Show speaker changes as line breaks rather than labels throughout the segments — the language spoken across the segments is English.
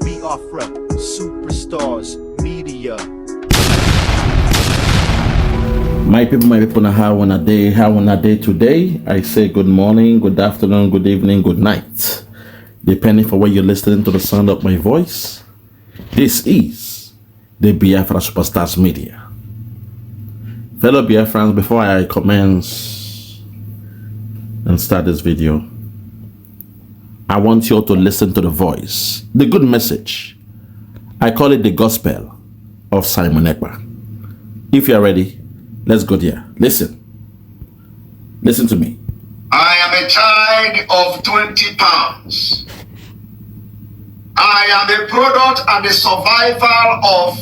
Biafra, superstars, media.
My people, how wanna day today? I say good morning, good afternoon, good evening, good night. Depending for where you're listening to the sound of my voice. This is the Biafra Superstars Media. Fellow Biafrans, before I commence and start this video, I want you all to listen to the voice, the good message. I call it the gospel of Simon Ekpa. If you're ready, let's go there. Listen to me.
I am a child of 20 pounds. I am a product and a survival of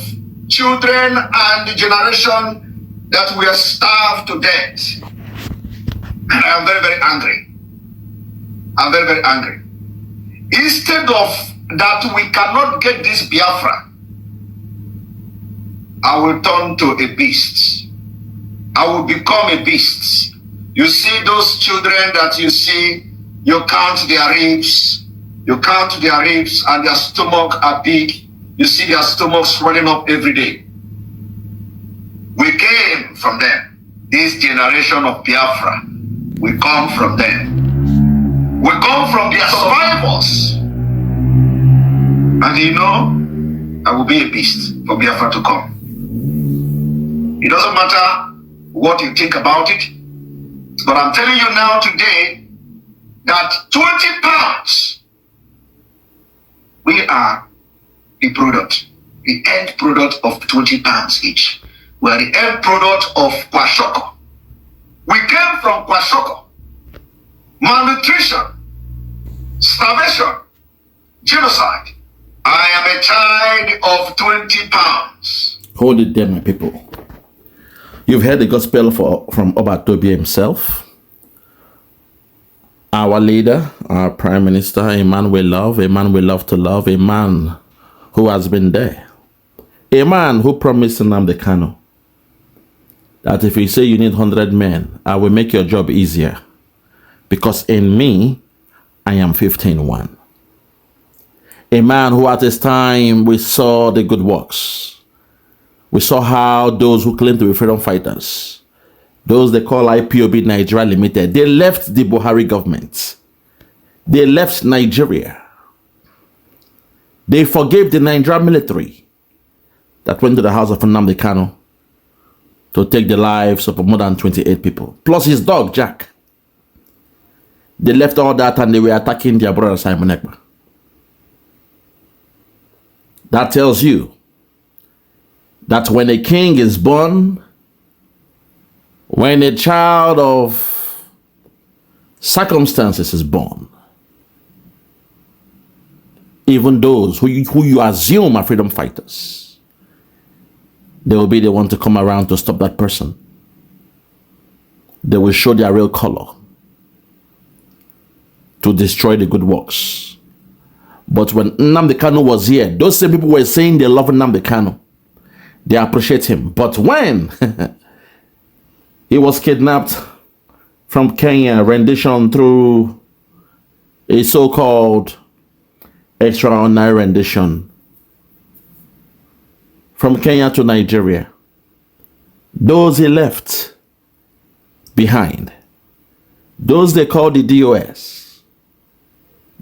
children and the generation that were starved to death. And I am very, very angry. I'm very, very angry. Instead of that, we cannot get this Biafra. I will turn to a beast. I will become a beast. You see those children that you see, you count their ribs. You count their ribs and their stomach are big. You see their stomach swelling up every day. We came from them. This generation of Biafra, we come from them. We come from their survivors. And you know, I will be a beast for Biafra to come. It doesn't matter what you think about it, but I'm telling you now today that 20 pounds, we are the product, the end product of 20 pounds each. We are the end product of Kwashoko. We came from Kwashoko. Malnutrition, starvation, genocide. I am a child of 20 pounds.
Hold it there, my people. You've heard the gospel from Obatobi himself. Our leader, our prime minister, a man we love to love, a man who has been there. A man who promised Nnamdi Kanu that if you say you need 100 men, I will make your job easier. Because in me, I am 15-1. A man who at his time, we saw the good works. We saw how those who claim to be freedom fighters, those they call IPOB Nigeria Limited, they left the Buhari government. They left Nigeria. They forgave the Nigerian military that went to the house of Nnamdi Kanu to take the lives of more than 28 people, plus his dog, Jack. They left all that and they were attacking their brother, Simon Ekpa. That tells you that when a king is born, when a child of circumstances is born, even those who you assume are freedom fighters, they will be the one to come around to stop that person. They will show their real color to destroy the good works. But when Nnamdi Kanu was here, those same people were saying they love Nnamdi Kanu. They appreciate him. But when he was kidnapped from Kenya, rendition through a so-called extraordinary rendition from Kenya to Nigeria, those he left behind, those they call the DOS,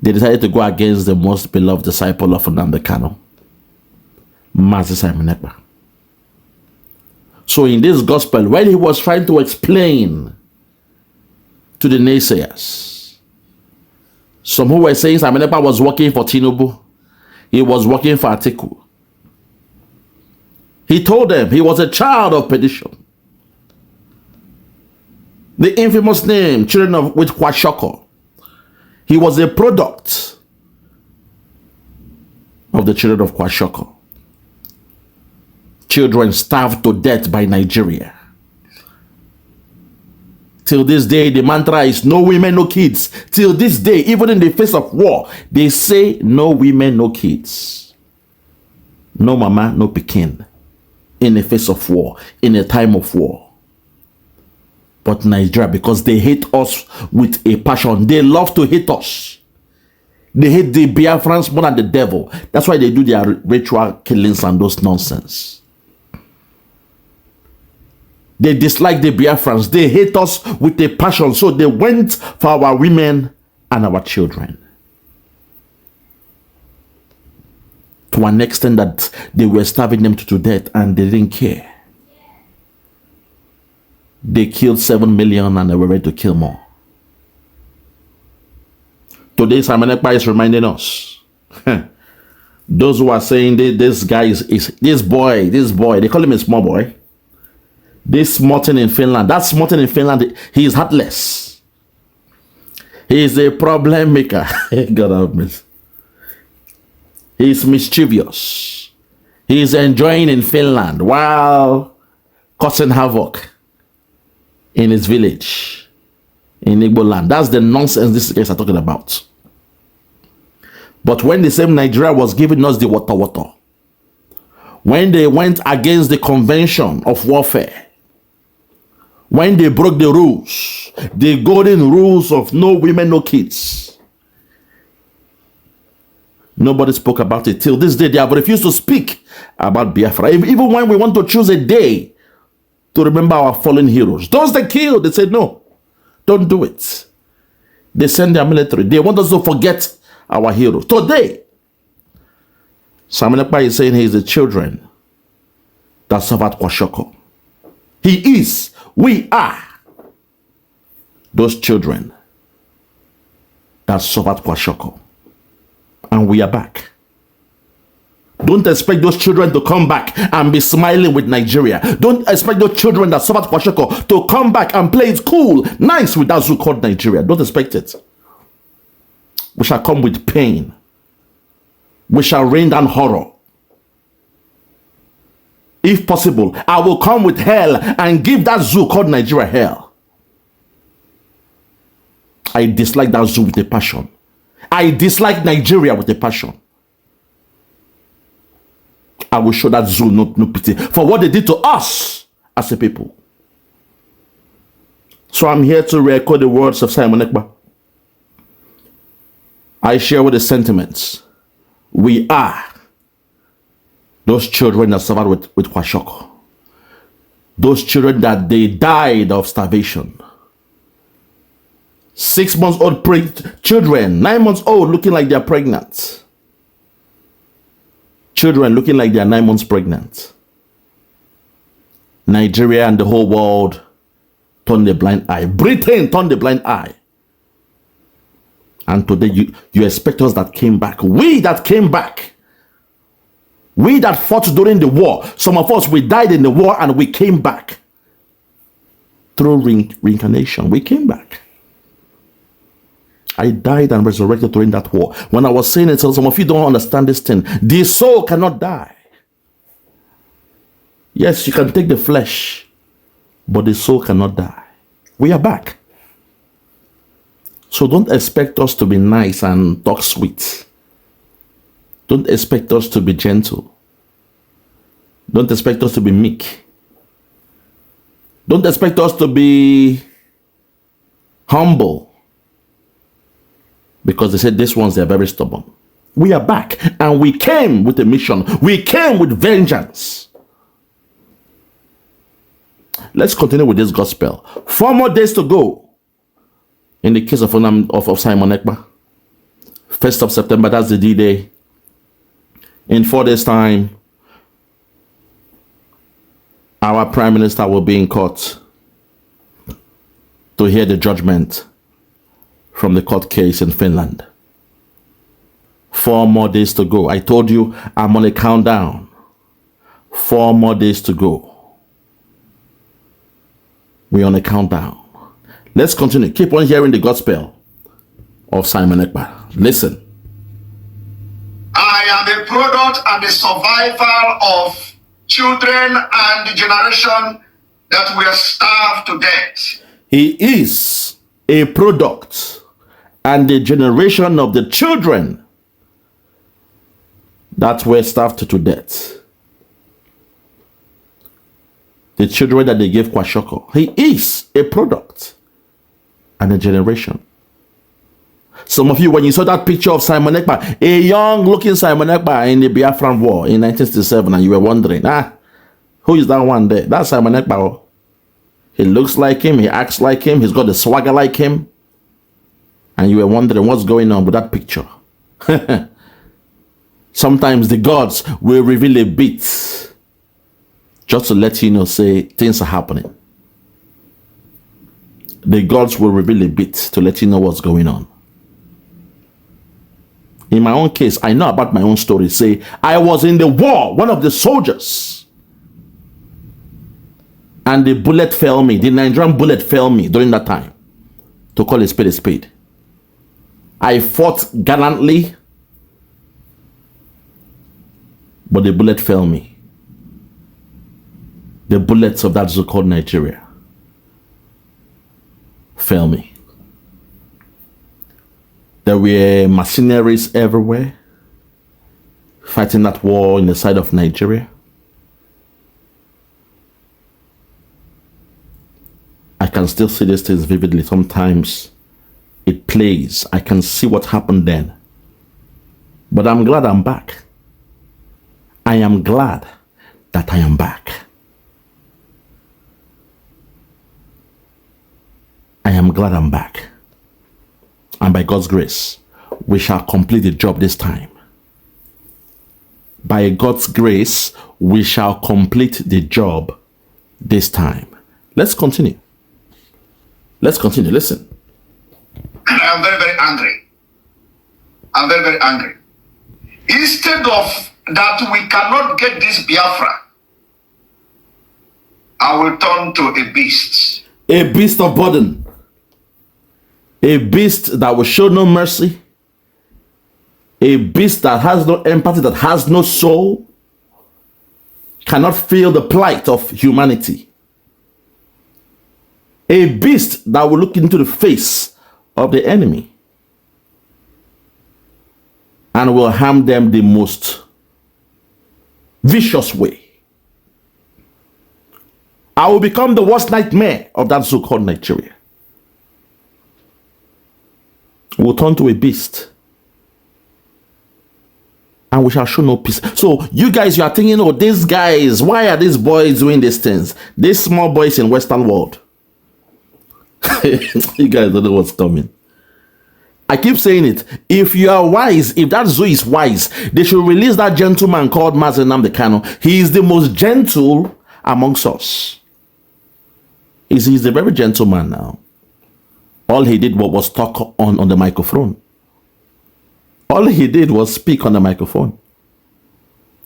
they decided to go against the most beloved disciple of Nnamdi Kanu, Mazi Simon Ekpa. So in this gospel, when he was trying to explain to the naysayers, some who were saying Simon Ekpa was working for Tinubu, he was working for Atiku. He told them he was a child of perdition. The infamous name, children of with Kwashoko. He was a product of the children of Kwashoko. Children starved to death by Nigeria. Till this day, the mantra is no women, no kids. Till this day, even in the face of war, they say no women, no kids. No mama, no pikin. In the face of war, in a time of war. But Nigeria, because they hate us with a passion, they love to hate us. They hate the Biafrans more than the devil. That's why they do their ritual killings and those nonsense. They dislike the Biafrans. They hate us with a passion. So they went for our women and our children. To an extent that they were starving them to death and they didn't care. They killed 7 million and they were ready to kill more. Today, Simon Ekpa is reminding us. Those who are saying this guy is this boy, they call him a small boy. This Morton in Finland, that's Morton in Finland, he is heartless. He is a problem maker. God help me. He is mischievous. He is enjoying in Finland while causing havoc in his village. In Igbo land. That's the nonsense these guys are talking about. But when the same Nigeria was giving us the water, when they went against the convention of warfare, when they broke the rules, the golden rules of no women, no kids, nobody spoke about it. Till this day, they have refused to speak about Biafra. Even when we want to choose a day to remember our fallen heroes, those they killed, they said no. Don't do it. They send their military. They want us to forget our heroes. Today, Simon Ekpa is saying he is the children that suffered Kwashoko. He is. We are those children that suffered Kwashoko. And we are back. Don't expect those children to come back and be smiling with Nigeria. Don't expect those children that suffered Kwashoko to come back and play it cool, nice with that zoo called Nigeria. Don't expect it. We shall come with pain. We shall rain down horror. If possible, I will come with hell and give that zoo called Nigeria hell. I dislike that zoo with a passion. I dislike Nigeria with a passion. I will show that zoo no pity for what they did to us as a people. So I'm here to re-echo the words of Simon Ekpa. I share with the sentiments. We are those children that suffered with Kwashoko. Those children that they died of starvation. 6 months old children, 9 months old looking like they're pregnant. Children looking like they are 9 months pregnant. Nigeria and the whole world turned a blind eye. Britain turned a blind eye. And today you expect us that came back. We that came back. We that fought during the war. Some of us, we died in the war and we came back. Through reincarnation, we came back. I died and resurrected during that war. When I was saying it, some of you don't understand this thing. The soul cannot die. Yes, you can take the flesh, but the soul cannot die. We are back. So don't expect us to be nice and talk sweet. Don't expect us to be gentle. Don't expect us to be meek. Don't expect us to be humble. Because they said these ones, they're very stubborn. We are back and we came with a mission. We came with vengeance. Let's continue with this gospel. 4 more days to go. In the case of Simon Ekpa. 1st of September, that's the D-Day. In 4 days' time, our Prime Minister will be in court to hear the judgment from the court case in Finland. 4 more days to go. I told you I'm on a countdown. 4 more days to go. We're on a countdown. Let's continue. Keep on hearing the gospel of Simon Ekpa. Listen.
I am a product and a survivor of children and the generation that were starved to death.
He is a product and the generation of the children that were starved to death. The children that they gave Kwashoko. He is a product and a generation. Some of you, when you saw that picture of Simon Ekpa, a young-looking Simon Ekpa in the Biafran War in 1967, and you were wondering, who is that one there? That's Simon Ekpa. He looks like him, he acts like him, he's got the swagger like him. And you were wondering what's going on with that picture. Sometimes the gods will reveal a bit just to let you know, say, things are happening. The gods will reveal a bit to let you know what's going on. In my own case, I know about my own story. Say, I was in the war, one of the soldiers. And the bullet fell me. The Nigerian bullet fell me during that time. To call a spade a spade. I fought gallantly. But the bullet fell me. The bullets of that so-called Nigeria fell me. There were mercenaries everywhere fighting that war in the side of Nigeria. I can still see these things vividly. Sometimes it plays. I can see what happened then. But I'm glad I'm back. I am glad that I am back. I am glad I'm back. And by God's grace, we shall complete the job this time. By God's grace, we shall complete the job this time. Let's continue. Let's continue. Listen.
And I am very, very angry. I'm very, very angry. Instead of that we cannot get this Biafra, I will turn to a beast.
A beast of burden. A beast that will show no mercy. A beast that has no empathy, that has no soul. Cannot feel the plight of humanity. A beast that will look into the face of the enemy and will harm them the most vicious way. I will become the worst nightmare of that so-called Nigeria. We'll turn to a beast and we shall show no peace. So you guys, you are thinking, oh, these guys, why are these boys doing these things? These small boys in Western world. You guys don't know what's coming. I keep saying it. If you are wise, if that zoo is wise, they should release that gentleman called Mazi Nnamdi Kanu. He is the most gentle amongst us. He's a very gentleman now. All he did was talk on the microphone. All he did was speak on the microphone.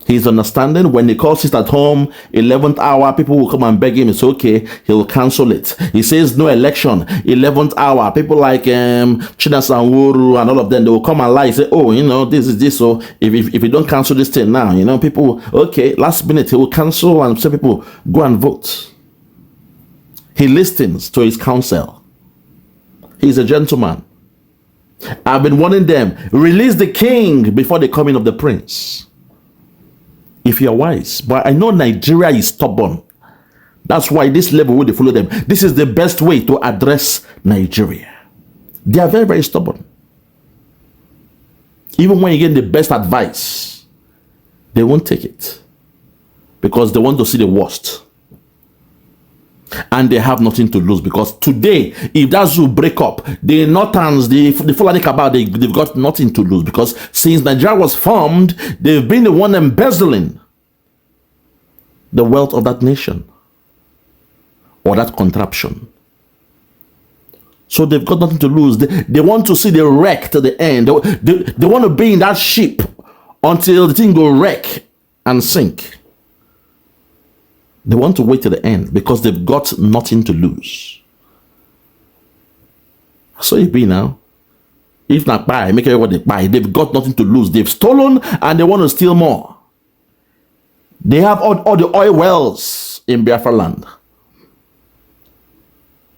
He's understanding. When he calls it at home, 11th hour, people will come and beg him. It's okay. He'll cancel it. He says no election, 11th hour. People like Chinasa Nwuru and all of them, they will come and lie and say, oh, you know, this is this. So if you don't cancel this thing now, you know, people, okay, last minute, he will cancel and say, people, go and vote. He listens to his counsel. He's a gentleman. I've been warning them, release the king before the coming of the prince. If you're wise. But I know Nigeria is stubborn. That's why this level will they follow them. This is the best way to address Nigeria. They are very, very stubborn. Even when you get the best advice, they won't take it. Because they want to see the worst. And they have nothing to lose. Because today, if that zoo break up, the Northerns, the Fulani Cabal, they've got nothing to lose. Because since Nigeria was formed, they've been the one embezzling the wealth of that nation. Or that contraption. So they've got nothing to lose. They want to see the wreck to the end. They want to be in that ship until the thing go wreck and sink. They want to wait till the end because they've got nothing to lose. So it be now. If not buy, make everybody buy. They've got nothing to lose. They've stolen and they want to steal more. They have all the oil wells in Biafra land.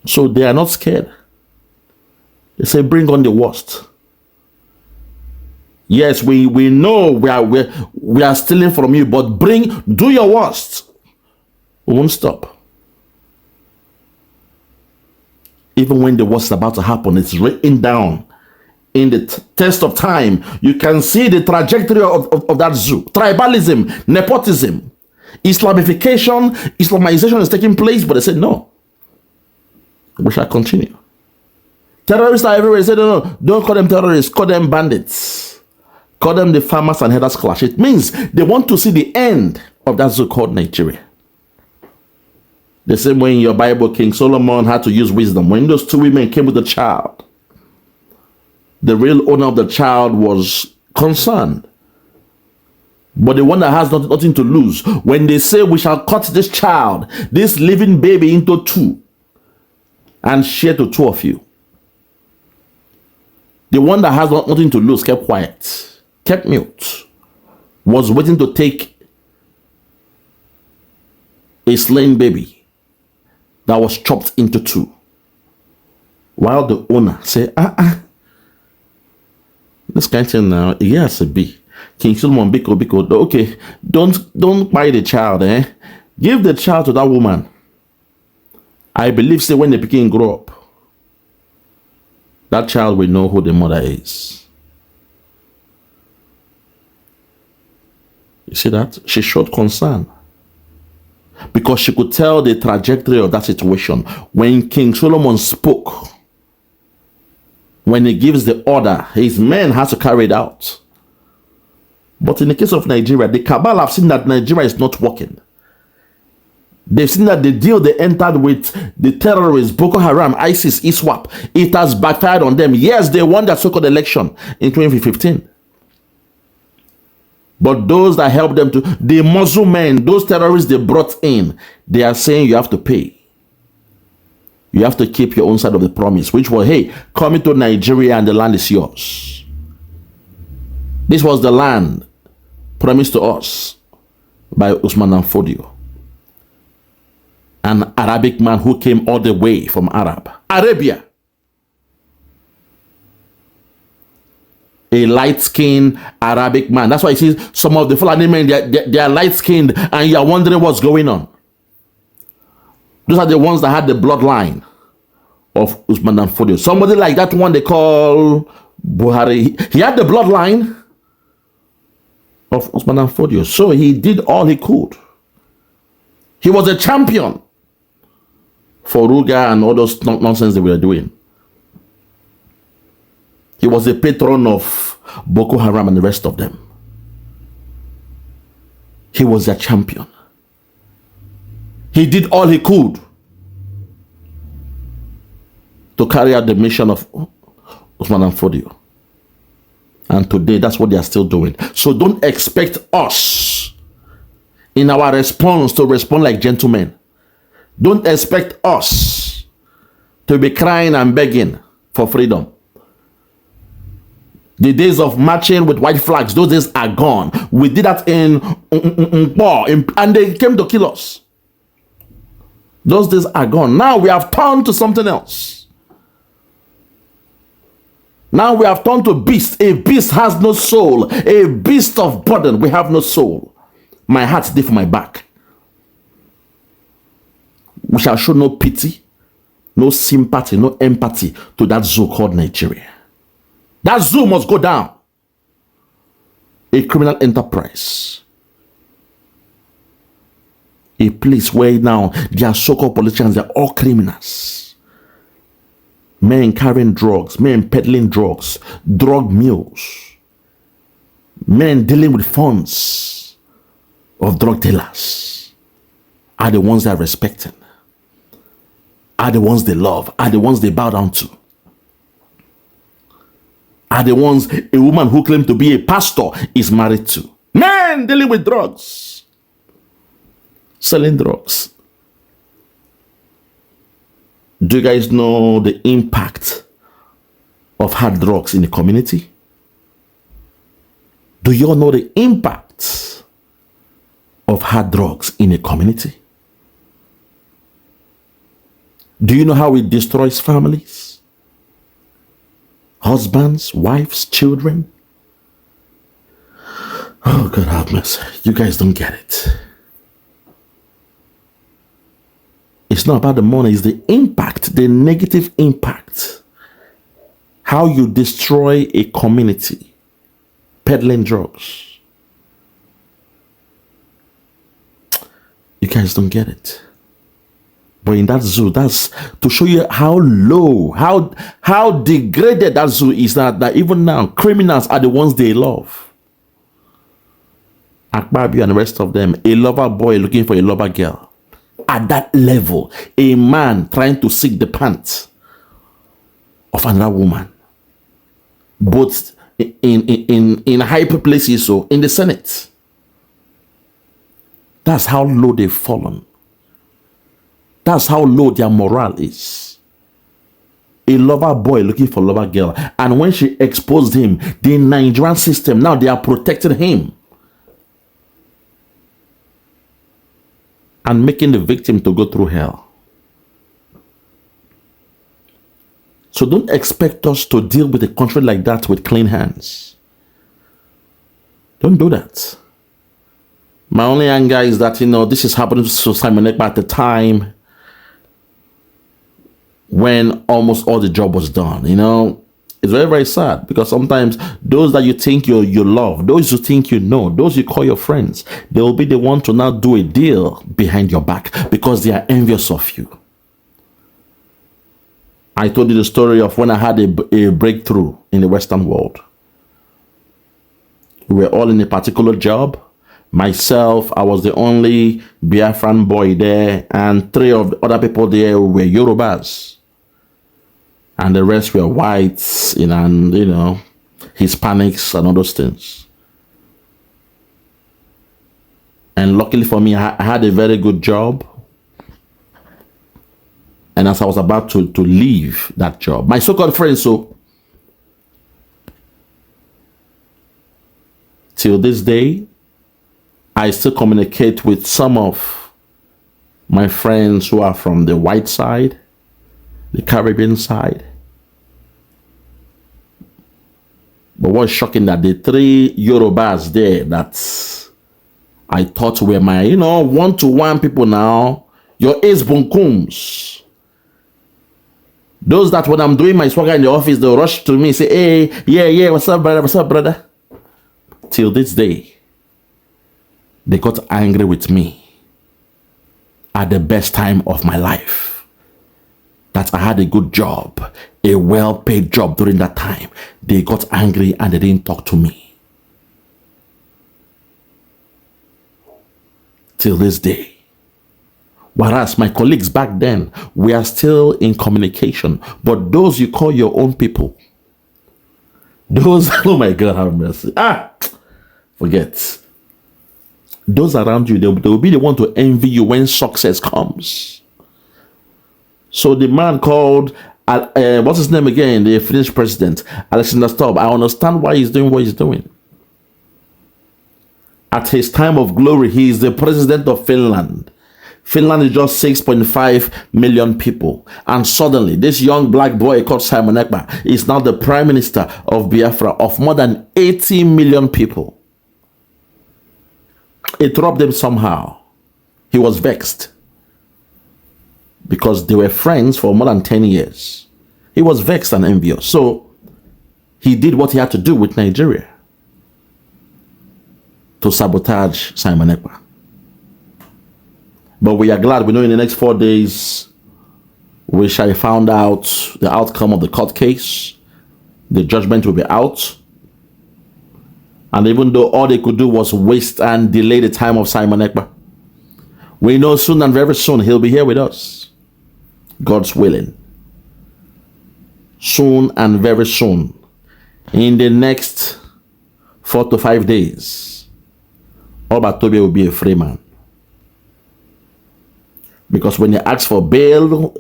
So they are not scared. They say, bring on the worst. Yes, we know we are stealing from you, but do your worst. We won't stop. Even when the worst is about to happen, it's written down in the test of time, you can see the trajectory of that zoo. Tribalism, nepotism, Islamification, Islamization is taking place, but they said no. We shall continue. Terrorists are everywhere. They said no, don't call them terrorists, call them bandits. Call them the farmers and headers clash. It means they want to see the end of that zoo called Nigeria. The same way in your Bible, King Solomon had to use wisdom. When those two women came with the child, the real owner of the child was concerned. But the one that has nothing to lose, when they say we shall cut this child, this living baby into two and share to two of you, the one that has nothing to lose kept quiet, kept mute, was waiting to take a slain baby that was chopped into two, while the owner said, this kind of thing now, it has to be. King Solomon, Biko, okay, don't buy the child, Give the child to that woman. I believe, say, when the pikin grow up, that child will know who the mother is. You see that? She showed concern, because she could tell the trajectory of that situation. When King Solomon spoke, when he gives the order, his men have to carry it out. But in the case of Nigeria, the cabal have seen that Nigeria is not working. They've seen that the deal they entered with the terrorists, Boko Haram, ISIS, ISWAP, it has backfired on them. Yes, they won that so-called election in 2015. But those that helped them to, the Muslim men, those terrorists they brought in, they are saying you have to pay. You have to keep your own side of the promise, which was, hey, come into Nigeria and the land is yours. This was the land promised to us by Usman and Fodio, an Arabic man who came all the way from Arabia. A light-skinned Arabic man. That's why you see some of the Fulani men, they are light-skinned, and you are wondering what's going on. Those are the ones that had the bloodline of Usman and Fodio. Somebody like that one they call Buhari, he had the bloodline of Usman and Fodio. So he did all he could. He was a champion for Ruga and all those nonsense they were doing. He was a patron of Boko Haram and the rest of them. He was their champion. He did all he could to carry out the mission of Usman and Fodio. And today, that's what they are still doing. So don't expect us in our response to respond like gentlemen. Don't expect us to be crying and begging for freedom. The days of marching with white flags, those days are gone. We did that in and they came to kill us. Those days are gone. Now we have turned to something else. Now we have turned to beast. A beast has no soul. A beast of burden. We have no soul. My heart's deep for my back. We shall show no pity, no sympathy, no empathy to that zoo called Nigeria. That zoo must go down. A criminal enterprise. A place where now their so-called politicians, they're all criminals. Men carrying drugs, men peddling drugs, drug mules, men dealing with funds of drug dealers are the ones they are respecting, are the ones they love, are the ones they bow down to, are the ones a woman who claimed to be a pastor is married to. Men dealing with drugs, selling drugs. Do you guys know the impact of hard drugs in the community? Do you all know the impact of hard drugs in a community? Do you know how it destroys families? Husbands, wives, children? Oh, God have mercy. You guys don't get it. It's not about the money, it's the impact, the negative impact how you destroy a community peddling drugs. You guys don't get it. But in that zoo, that's to show you how low, how degraded that zoo is, that even now criminals are the ones they love. Akbabi and the rest of them, a lover boy looking for a lover girl. At that level, a man trying to seek the pants of another woman. Both in high places, so in the Senate. That's how low they've fallen. That's how low their morale is. A lover boy looking for a lover girl. And when she exposed him, the Nigerian system, now they are protecting him. And making the victim to go through hell. So don't expect us to deal with a country like that with clean hands. Don't do that. My only anger is that, this is happening to Simon Ekpa at the time when almost all the job was done. It's very, very sad, because sometimes those that you think you love, those you think you know, those you call your friends, they will be the one to now do a deal behind your back because they are envious of you. I told you the story of when I had a breakthrough in the Western world. We were all in a particular job. Myself, I was the only Biafran boy there, and 3 of the other people there were Yorubas. And the rest were whites, and Hispanics and all those things. And luckily for me, I had a very good job. And as I was about to leave that job, my so-called friends, till this day, I still communicate with some of my friends who are from the white side, the Caribbean side. But what's shocking that the 3 Yorubas there that I thought were my, one-to-one people now, your ace bunkums. Those that when I'm doing my swagger in the office, they'll rush to me and say, hey, yeah, what's up, brother? Till this day, they got angry with me at the best time of my life. That I had a good job, a well-paid job during that time. They got angry and they didn't talk to me. Till this day. Whereas my colleagues back then, we are still in communication. But those you call your own people, those, oh my God, have mercy. Forget. Those around you, they will be the one to envy you when success comes. So the man called, what's his name again? The Finnish president, Alexander Stubb. I understand why he's doing what he's doing. At his time of glory, he is the president of Finland. Finland is just 6.5 million people. And suddenly, this young black boy called Simon Ekpa is now the prime minister of Biafra of more than 80 million people. It robbed him somehow. He was vexed. Because they were friends for more than 10 years. He was vexed and envious. So, he did what he had to do with Nigeria to sabotage Simon Ekpa. But we are glad we know in the next 4 days we shall find out the outcome of the court case. The judgment will be out. And even though all they could do was waste and delay the time of Simon Ekpa, we know soon and very soon he'll be here with us. God's willing. Soon and very soon. In the next 4 to 5 days, Obatobe will be a free man. Because when he asked for bail,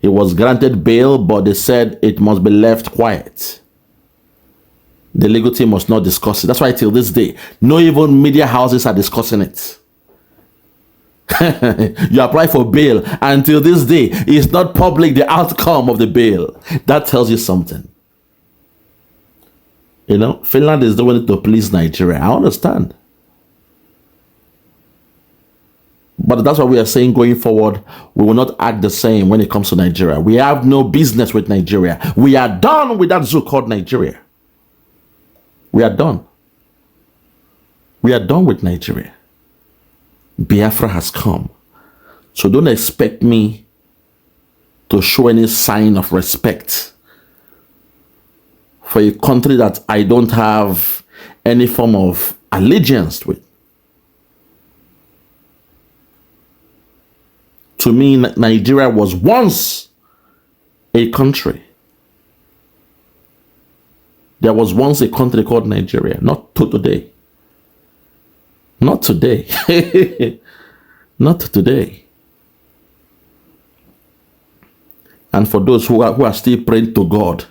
he was granted bail, but they said it must be left quiet. The legal team must not discuss it. That's why till this day, no even media houses are discussing it. You apply for bail, and until this day, it's not public the outcome of the bail. That tells you something. Finland is doing it to please Nigeria. I understand. But that's what we are saying going forward. We will not act the same when it comes to Nigeria. We have no business with Nigeria. We are done with that zoo called Nigeria. We are done. We are done with Nigeria. Biafra has come. So don't expect me to show any sign of respect for a country that I don't have any form of allegiance with. To me, Nigeria was once a country. There was once a country called Nigeria. Not today. Not today. Not today. And for those who are still praying to God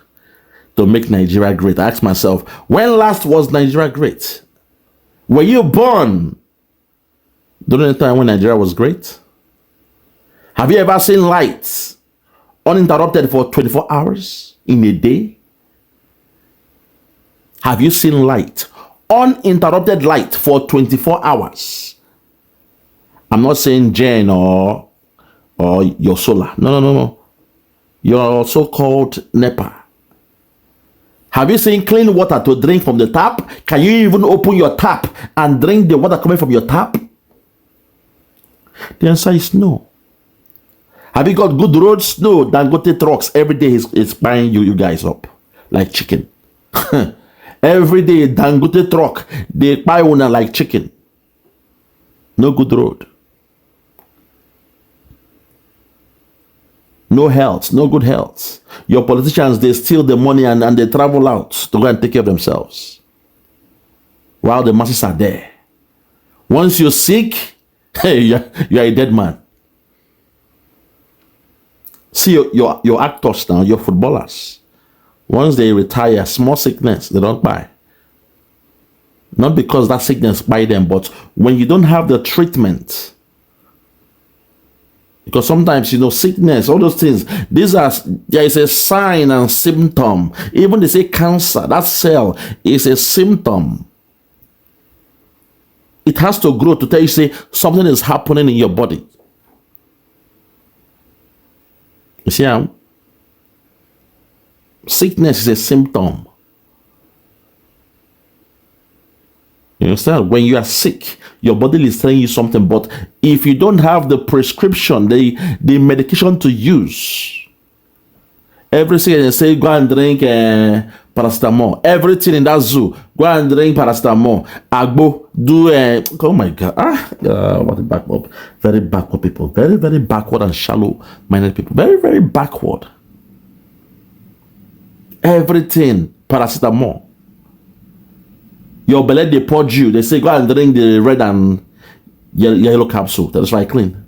to make Nigeria great, I ask myself, when last was Nigeria great? Were you born during the time when Nigeria was great? Have you ever seen lights uninterrupted for 24 hours in a day? Have you seen light, uninterrupted light for 24 hours? I'm not saying Jen or your solar. No. Your so-called NEPA. Have you seen clean water to drink from the tap? Can you even open your tap and drink the water coming from your tap? The answer is no. Have you got good roads? No. Dangote trucks every day is buying you guys up like chicken. Every day Dangote truck, they buy one like chicken. No good road. No health, no good health. Your politicians, they steal the money and they travel out to go and take care of themselves. While the masses are there. Once you're sick, hey, you're a dead man. See your actors now, your footballers. Once they retire, small sickness, they don't buy. Not because that sickness buy them, but when you don't have the treatment. Because sometimes, sickness, all those things, there is a sign and symptom. Even they say cancer, that cell is a symptom. It has to grow to tell you, say, something is happening in your body. You see how? Sickness is a symptom. You understand? When you are sick, your body is telling you something, but if you don't have the prescription, the medication to use, everything they say, go and drink paracetamol. Everything in that zoo, go and drink paracetamol. Agbo, do oh my God. What a backward. Very backward people. Very, very backward and shallow-minded people. Very, very backward. Everything, paracetamol. Your belly, they poured you. They say, go and drink the red and yellow capsule. That's right, clean.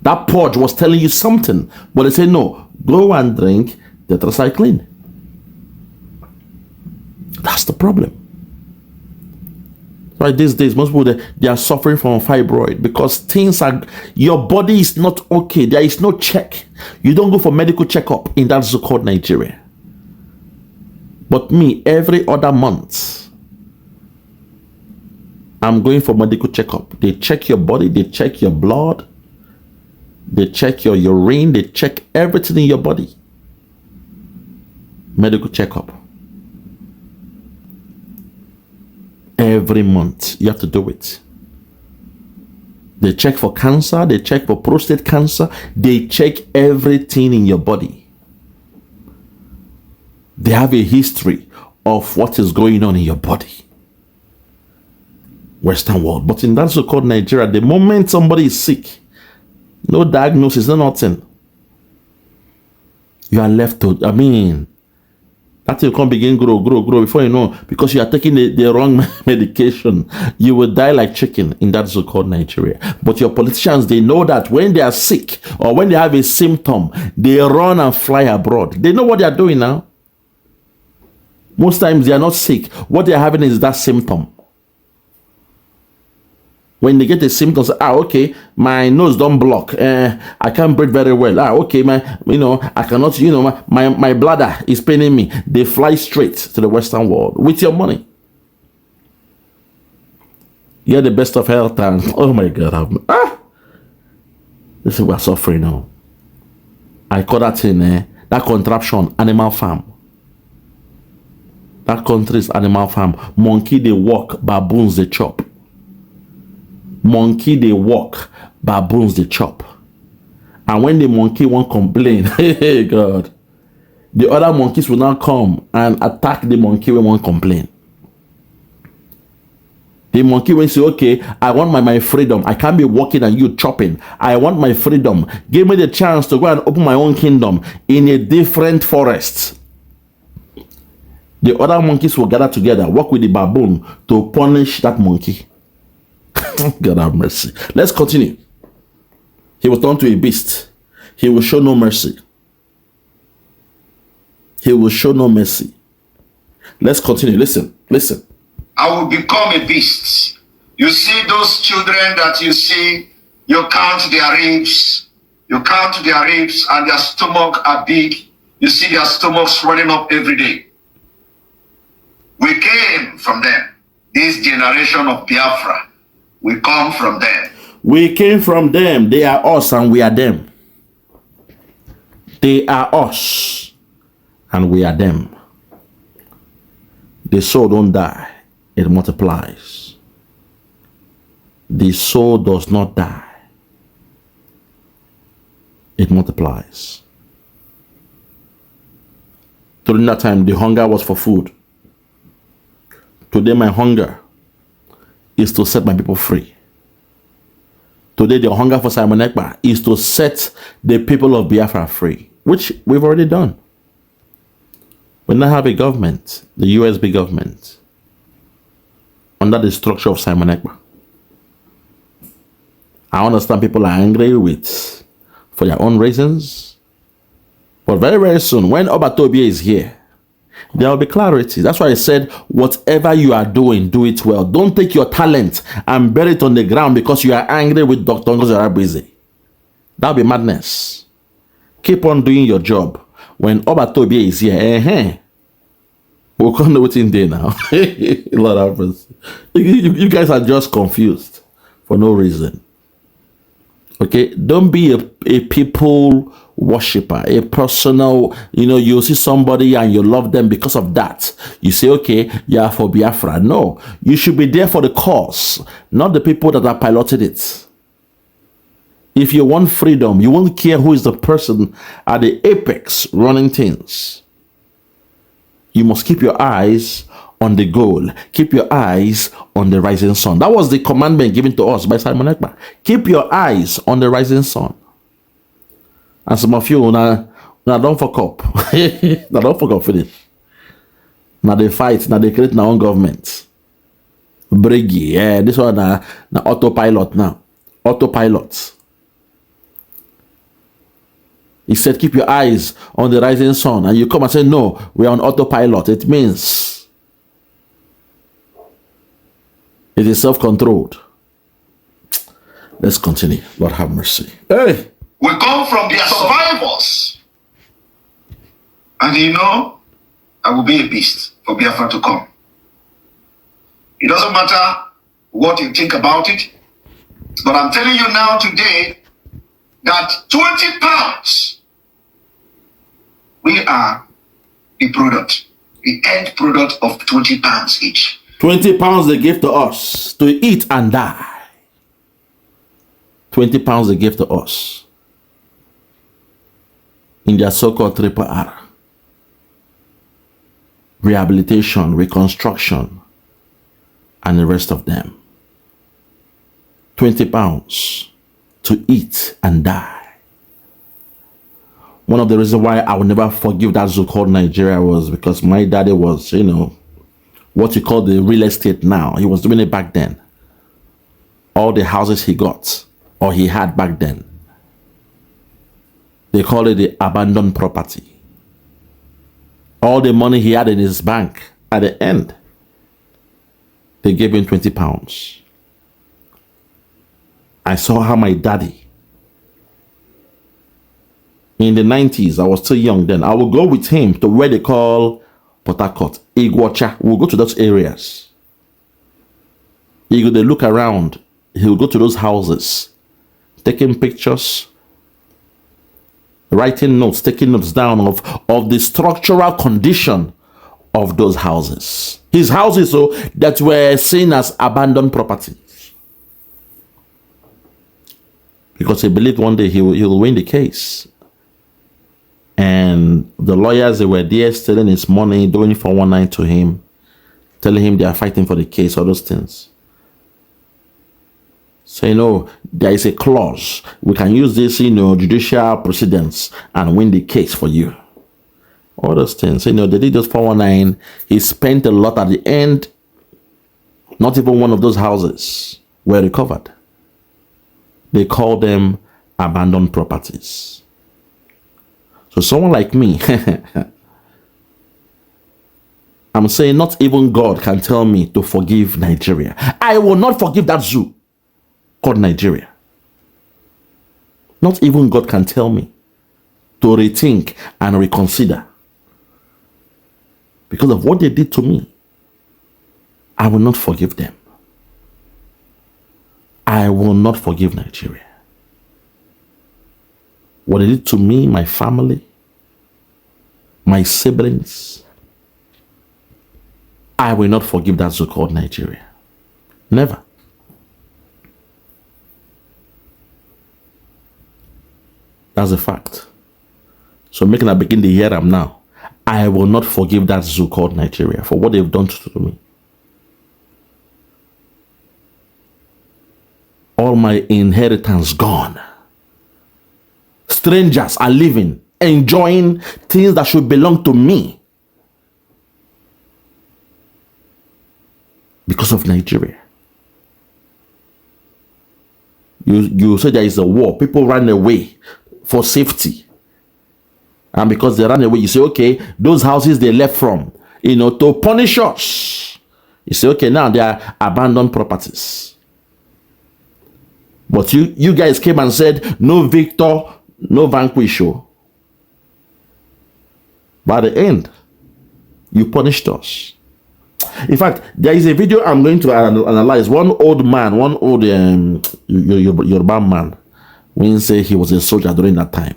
That purge was telling you something. But they say, no, go and drink the tetracycline. That's the problem. Right, these days, most people, they are suffering from fibroid because your body is not okay. There is no check. You don't go for medical checkup in that zoo called Nigeria. But me, every other month, I'm going for medical checkup. They check your body, they check your blood, they check your urine, they check everything in your body. Medical checkup. Every month, you have to do it. They check for cancer, they check for prostate cancer, they check everything in your body. They have a history of what is going on in your body. Western world. But in that so-called Nigeria, the moment somebody is sick, no diagnosis, no nothing, you are left to, that will come begin grow before you know, because you are taking the wrong medication, you will die like chicken in that so-called Nigeria. But your politicians, they know that when they are sick or when they have a symptom, they run and fly abroad. They know what they are doing now. Most times they are not sick. What they are having is that symptom. When they get the symptoms, okay, my nose don't block. I can't breathe very well. Okay, I cannot, my bladder is paining me. They fly straight to the Western world with your money. Get the best of health and oh my God, this is we're suffering now. I call that in that contraption animal farm. That country is animal farm. Monkey they walk, baboons they chop. Monkey they walk, baboons they chop. And when the monkey won't complain, hey God, the other monkeys will now come and attack the monkey when won't complain. The monkey will say, okay, I want my freedom. I can't be walking and you chopping. I want my freedom. Give me the chance to go and open my own kingdom in a different forest. The other monkeys will gather together, work with the baboon to punish that monkey. God have mercy. Let's continue. He will turn to a beast. He will show no mercy. He will show no mercy. Let's continue. Listen.
I will become a beast. You see those children that you see, you count their ribs. You count their ribs and their stomach are big. You see their stomachs swelling up every day. We came from them. This generation of Biafra, we come from them.
We came from them. They are us and we are them. They are us and we are them. The soul don't die. It multiplies. The soul does not die. It multiplies. During that time, the hunger was for food. Today, my hunger is to set my people free. Today, the hunger for Simon Ekpa is to set the people of Biafra free, which we've already done. We now have a government, the USB government, under the structure of Simon Ekpa. I understand people are angry for their own reasons, but very, very soon, when Obatobie is here, there will be clarity. That's why I said, whatever you are doing, do it well. Don't take your talent and bury it on the ground because you are angry with Dr. Ngozi. That'll be madness. Keep on doing your job. When Obatobie is here, we'll come to what's in there now. Lord have mercy. You guys are just confused for no reason. Okay, don't be a people worshiper, a personal, you see somebody and you love them because of that. You say, okay, you are for Biafra. No, you should be there for the cause, not the people that are piloting it. If you want freedom, you won't care who is the person at the apex running things. You must keep your eyes on the goal. Keep your eyes on the rising sun. That was the commandment given to us by Simon Ekpa. Keep your eyes on the rising sun. And some of you, now don't fuck up. Now don't fuck up, finish. Now they fight, now they create their own government. Briggy, yeah, this one now autopilot now. Autopilot. He said, keep your eyes on the rising sun. And you come and say, no, we're on autopilot. It means it is self-controlled. Let's continue. Lord have mercy. Hey.
We come from their survivors. And I will be a beast for Biafra to come. It doesn't matter what you think about it. But I'm telling you now today that 20 pounds, we are the product, the end product of 20 pounds each.
20 pounds they give to us to eat and die. 20 pounds they give to us in their so-called triple R. Rehabilitation, reconstruction, and the rest of them. 20 pounds to eat and die. One of the reasons why I will never forgive that so-called Nigeria was because my daddy was, what you call the real estate now. He was doing it back then. All the houses he got, or he had back then, they call it the abandoned property. All the money he had in his bank, at the end, they gave him 20 pounds. I saw how my daddy, in the 90s, I was still young then, I would go with him to where they call Port Harcourt, Iguacha. We'll go to those areas. He go, they look around. He'll go to those houses, taking pictures, writing notes, taking notes down of the structural condition of those houses. His houses, so that were seen as abandoned property. Because he believed one day he'll win the case. And the lawyers, they were there stealing his money, doing 419 to him, telling him they are fighting for the case, all those things. So, you know, there is a clause. We can use this, you know, judicial precedents and win the case for you. All those things. You know, they did just 419. He spent a lot at the end. Not even one of those houses were recovered. They call them abandoned properties. So someone like me, I'm saying not even God can tell me to forgive Nigeria. I will not forgive that zoo called Nigeria. Not even God can tell me to rethink and reconsider. Because of what they did to me, I will not forgive them. I will not forgive Nigeria. What they did to me, my family, my siblings, I will not forgive that so-called Nigeria. Never. That's a fact. So making I begin to hear them now, I will not forgive that zoo called Nigeria for what they've done to me. All my inheritance gone. Strangers are living, enjoying things that should belong to me because of Nigeria. You say there is a war. People run away for safety. And because they ran away, you say, okay, those houses they left from, you know, to punish us. You say, okay, now they are abandoned properties. But you guys came and said, no victor, no vanquish. By the end, you punished us. In fact, there is a video I'm going to analyze. One old man, one old Yoruba man, when he say he was a soldier during that time.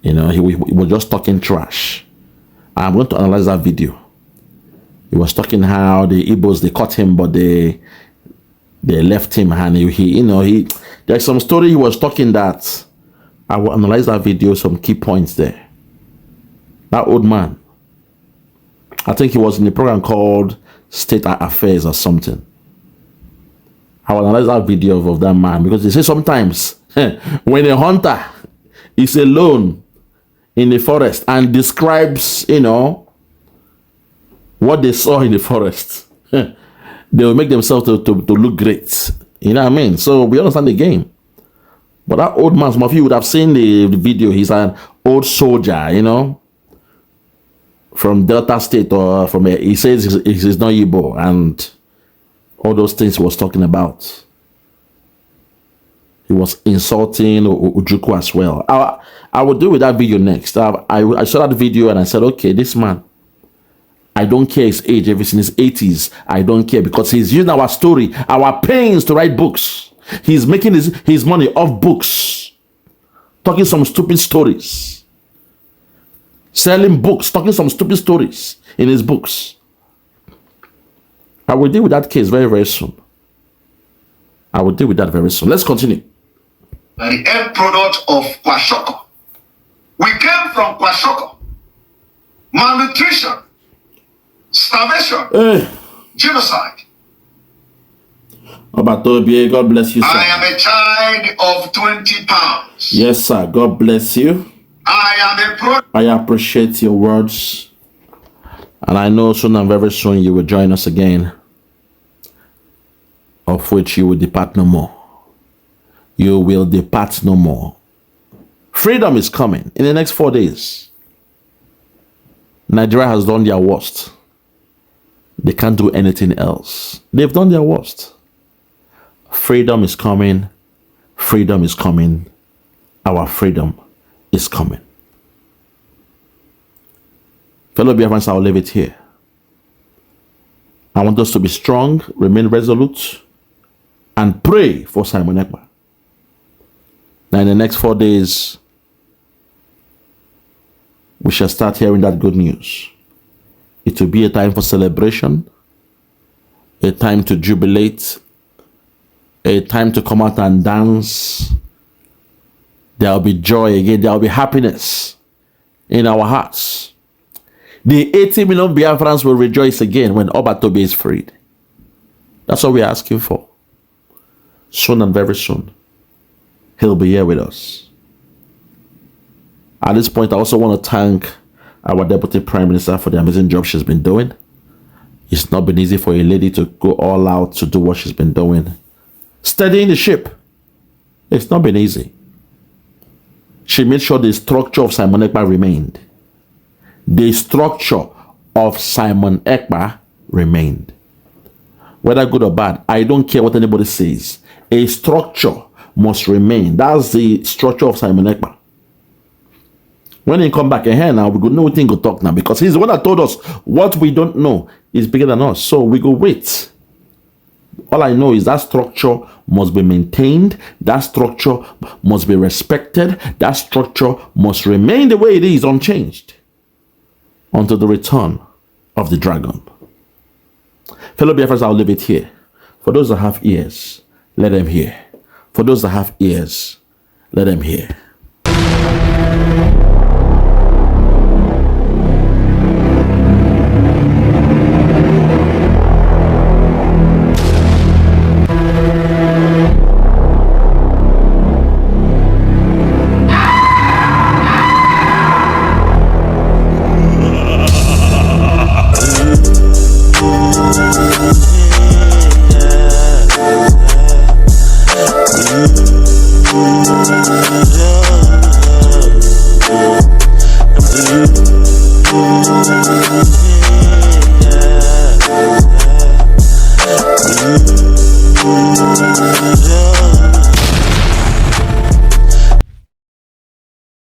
You know, he was just talking trash. I'm going to analyze that video. He was talking how the Igbos, they caught him, but they left him, and there's some story he was talking that I will analyze that video, some key points there. That old man, I think he was in a program called State Affairs or something. I will analyze that video of that man, because they say sometimes when a hunter is alone in the forest and describes, what they saw in the forest, they will make themselves to look great. You know what I mean? So we understand the game. But that old man, some of you would have seen the video. He's an old soldier, from Delta State, or he says he's not Igbo, and all those things he was talking about. He was insulting Akachukwu as well. I will deal with that video next. I saw that video and I said, okay, this man, I don't care his age, ever since his 80s. I don't care, because he's using our story, our pains to write books. He's making his money off books, talking some stupid stories, selling books, talking some stupid stories in his books. I will deal with that case very, very soon. I will deal with that very soon. Let's continue.
The end product of Kwashoko. We came from Kwashoko. Malnutrition, starvation, genocide.
Obatobie, God bless you, sir.
I am a child of 20 pounds.
Yes, sir. God bless you.
I am a product.
I appreciate your words. And I know soon and very soon you will join us again, of which you will depart no more. You will depart no more. Freedom is coming in the next 4 days. Nigeria has done their worst. They can't do anything else. They've done their worst. Freedom is coming. Freedom is coming. Our freedom is coming. Fellow Biafrans, I'll leave it here. I want us to be strong, remain resolute, and pray for Simon Ekpa. Now, in the next 4 days, we shall start hearing that good news. It will be a time for celebration, a time to jubilate, a time to come out and dance. There will be joy again. There will be happiness in our hearts. The 80 million Biafrans will rejoice again when Obatobe is freed. That's what we're asking for. Soon and very soon, he'll be here with us. At this point, I also want to thank our Deputy Prime Minister for the amazing job she's been doing. It's not been easy for a lady to go all out to do what she's been doing. Steadying the ship. It's not been easy. She made sure the structure of Simon Ekpa remained. The structure of Simon Ekpa remained. Whether good or bad, I don't care what anybody says. A structure must remain. That's the structure of Simon Ekpa. When he come back here now, we go know thing go talk now, because he's the one that told us what we don't know is bigger than us. So we go wait. All I know is that structure must be maintained. That structure must be respected. That structure must remain the way it is, unchanged, until the return of the dragon. Fellow Biafrans, I'll leave it here. For those that have ears, let them hear. For those that have ears, let them hear.
Yeah.